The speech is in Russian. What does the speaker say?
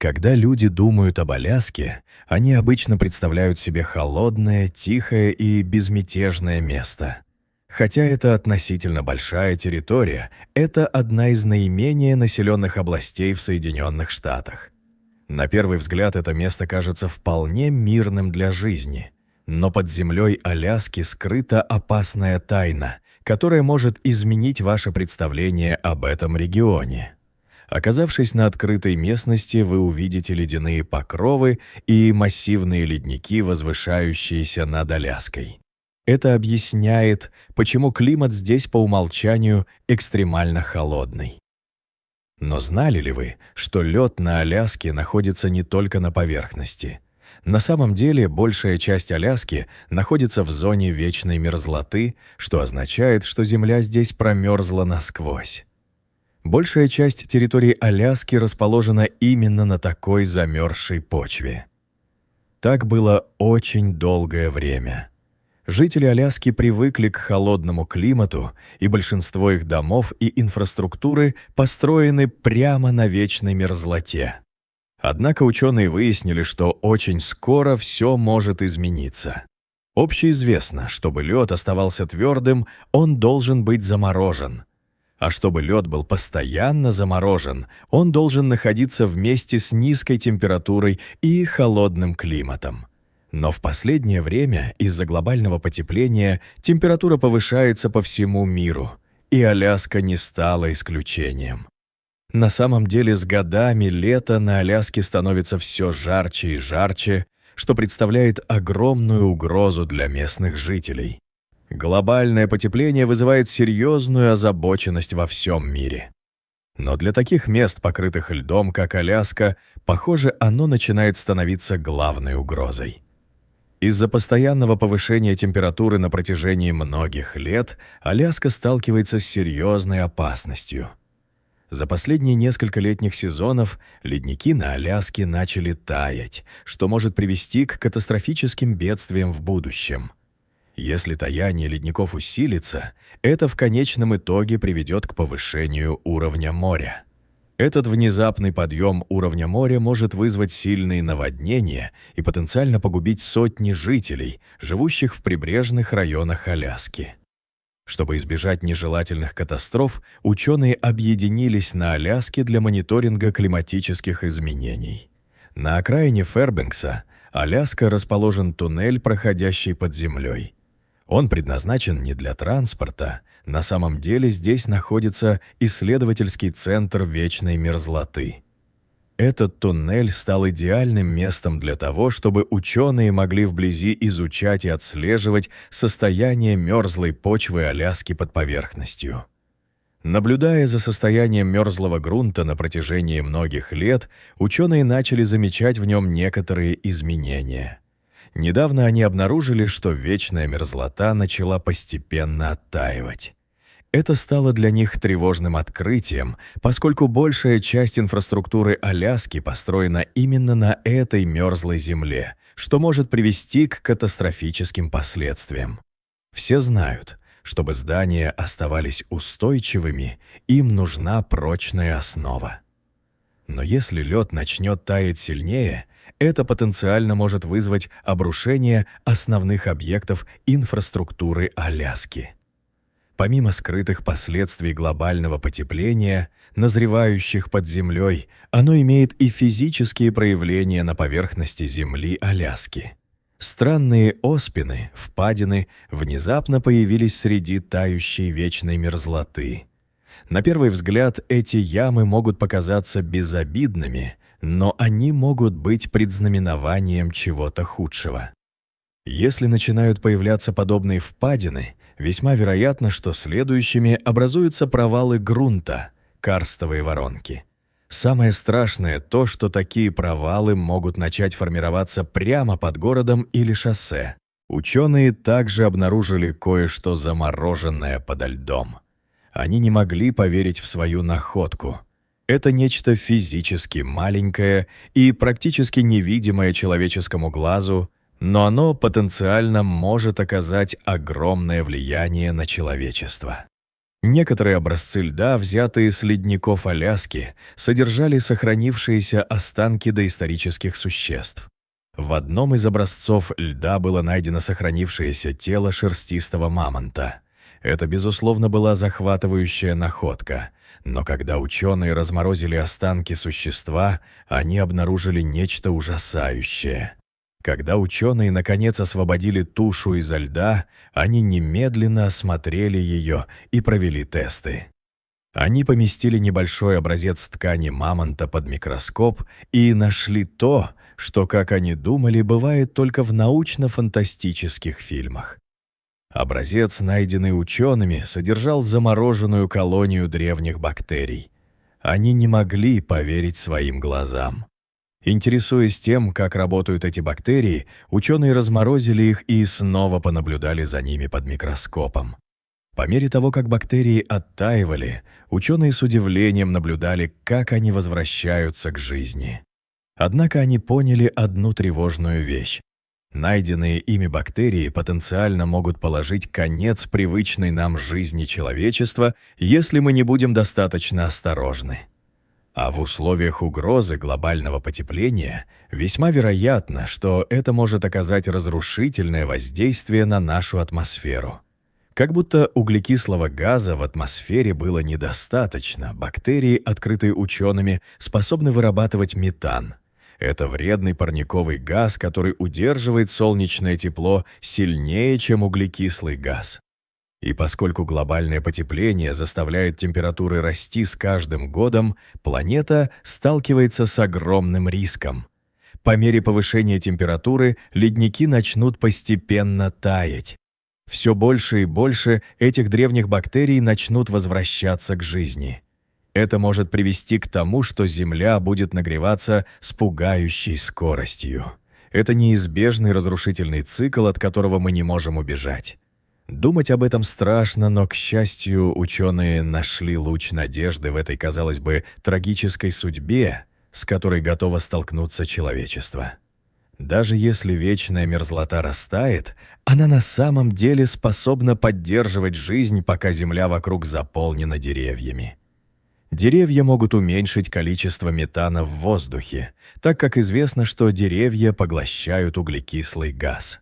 Когда люди думают об Аляске, они обычно представляют себе холодное, тихое и безмятежное место. Хотя это относительно большая территория, это одна из наименее населенных областей в Соединенных Штатах. На первый взгляд это место кажется вполне мирным для жизни, но под землей Аляски скрыта опасная тайна, которая может изменить ваше представление об этом регионе. Оказавшись на открытой местности, вы увидите ледяные покровы и массивные ледники, возвышающиеся над Аляской. Это объясняет, почему климат здесь по умолчанию экстремально холодный. Но знали ли вы, что лед на Аляске находится не только на поверхности? На самом деле, большая часть Аляски находится в зоне вечной мерзлоты, что означает, что земля здесь промерзла насквозь. Большая часть территории Аляски расположена именно на такой замерзшей почве. Так было очень долгое время. Жители Аляски привыкли к холодному климату, и большинство их домов и инфраструктуры построены прямо на вечной мерзлоте. Однако ученые выяснили, что очень скоро все может измениться. Общеизвестно, чтобы лед оставался твердым, он должен быть заморожен. А чтобы лед был постоянно заморожен, он должен находиться вместе с низкой температурой и холодным климатом. Но в последнее время из-за глобального потепления температура повышается по всему миру, и Аляска не стала исключением. На самом деле с годами лето на Аляске становится все жарче и жарче, что представляет огромную угрозу для местных жителей. Глобальное потепление вызывает серьезную озабоченность во всем мире. Но для таких мест, покрытых льдом, как Аляска, похоже, оно начинает становиться главной угрозой. Из-за постоянного повышения температуры на протяжении многих лет Аляска сталкивается с серьезной опасностью. За последние несколько летних сезонов ледники на Аляске начали таять, что может привести к катастрофическим бедствиям в будущем. Если таяние ледников усилится, это в конечном итоге приведет к повышению уровня моря. Этот внезапный подъем уровня моря может вызвать сильные наводнения и потенциально погубить сотни жителей, живущих в прибрежных районах Аляски. Чтобы избежать нежелательных катастроф, ученые объединились на Аляске для мониторинга климатических изменений. На окраине Фэрбенкса, Аляска, расположен туннель, проходящий под землей. Он предназначен не для транспорта. На самом деле здесь находится исследовательский центр вечной мерзлоты. Этот туннель стал идеальным местом для того, чтобы ученые могли вблизи изучать и отслеживать состояние мерзлой почвы Аляски под поверхностью. Наблюдая за состоянием мерзлого грунта на протяжении многих лет, ученые начали замечать в нем некоторые изменения. Недавно они обнаружили, что вечная мерзлота начала постепенно оттаивать. Это стало для них тревожным открытием, поскольку большая часть инфраструктуры Аляски построена именно на этой мерзлой земле, что может привести к катастрофическим последствиям. Все знают, чтобы здания оставались устойчивыми, им нужна прочная основа. Но если лед начнет таять сильнее, это потенциально может вызвать обрушение основных объектов инфраструктуры Аляски. Помимо скрытых последствий глобального потепления, назревающих под землей, оно имеет и физические проявления на поверхности земли Аляски. Странные оспины, впадины внезапно появились среди тающей вечной мерзлоты. На первый взгляд эти ямы могут показаться безобидными, но они могут быть предзнаменованием чего-то худшего. Если начинают появляться подобные впадины, весьма вероятно, что следующими образуются провалы грунта, карстовые воронки. Самое страшное то, что такие провалы могут начать формироваться прямо под городом или шоссе. Ученые также обнаружили кое-что замороженное подо льдом. Они не могли поверить в свою находку. Это нечто физически маленькое и практически невидимое человеческому глазу, но оно потенциально может оказать огромное влияние на человечество. Некоторые образцы льда, взятые с ледников Аляски, содержали сохранившиеся останки доисторических существ. В одном из образцов льда было найдено сохранившееся тело шерстистого мамонта. Это, безусловно, была захватывающая находка, но когда ученые разморозили останки существа, они обнаружили нечто ужасающее. Когда ученые наконец освободили тушу изо льда, они немедленно осмотрели ее и провели тесты. Они поместили небольшой образец ткани мамонта под микроскоп и нашли то, что, как они думали, бывает только в научно-фантастических фильмах. Образец, найденный учеными, содержал замороженную колонию древних бактерий. Они не могли поверить своим глазам. Интересуясь тем, как работают эти бактерии, ученые разморозили их и снова понаблюдали за ними под микроскопом. По мере того, как бактерии оттаивали, ученые с удивлением наблюдали, как они возвращаются к жизни. Однако они поняли одну тревожную вещь. Найденные ими бактерии потенциально могут положить конец привычной нам жизни человечества, если мы не будем достаточно осторожны. А в условиях угрозы глобального потепления весьма вероятно, что это может оказать разрушительное воздействие на нашу атмосферу. Как будто углекислого газа в атмосфере было недостаточно, бактерии, открытые учеными, способны вырабатывать метан. Это вредный парниковый газ, который удерживает солнечное тепло сильнее, чем углекислый газ. И поскольку глобальное потепление заставляет температуры расти с каждым годом, планета сталкивается с огромным риском. По мере повышения температуры ледники начнут постепенно таять. Все больше и больше этих древних бактерий начнут возвращаться к жизни. Это может привести к тому, что Земля будет нагреваться с пугающей скоростью. Это неизбежный разрушительный цикл, от которого мы не можем убежать. Думать об этом страшно, но, к счастью, ученые нашли луч надежды в этой, казалось бы, трагической судьбе, с которой готово столкнуться человечество. Даже если вечная мерзлота растает, она на самом деле способна поддерживать жизнь, пока земля вокруг заполнена деревьями. Деревья могут уменьшить количество метана в воздухе, так как известно, что деревья поглощают углекислый газ.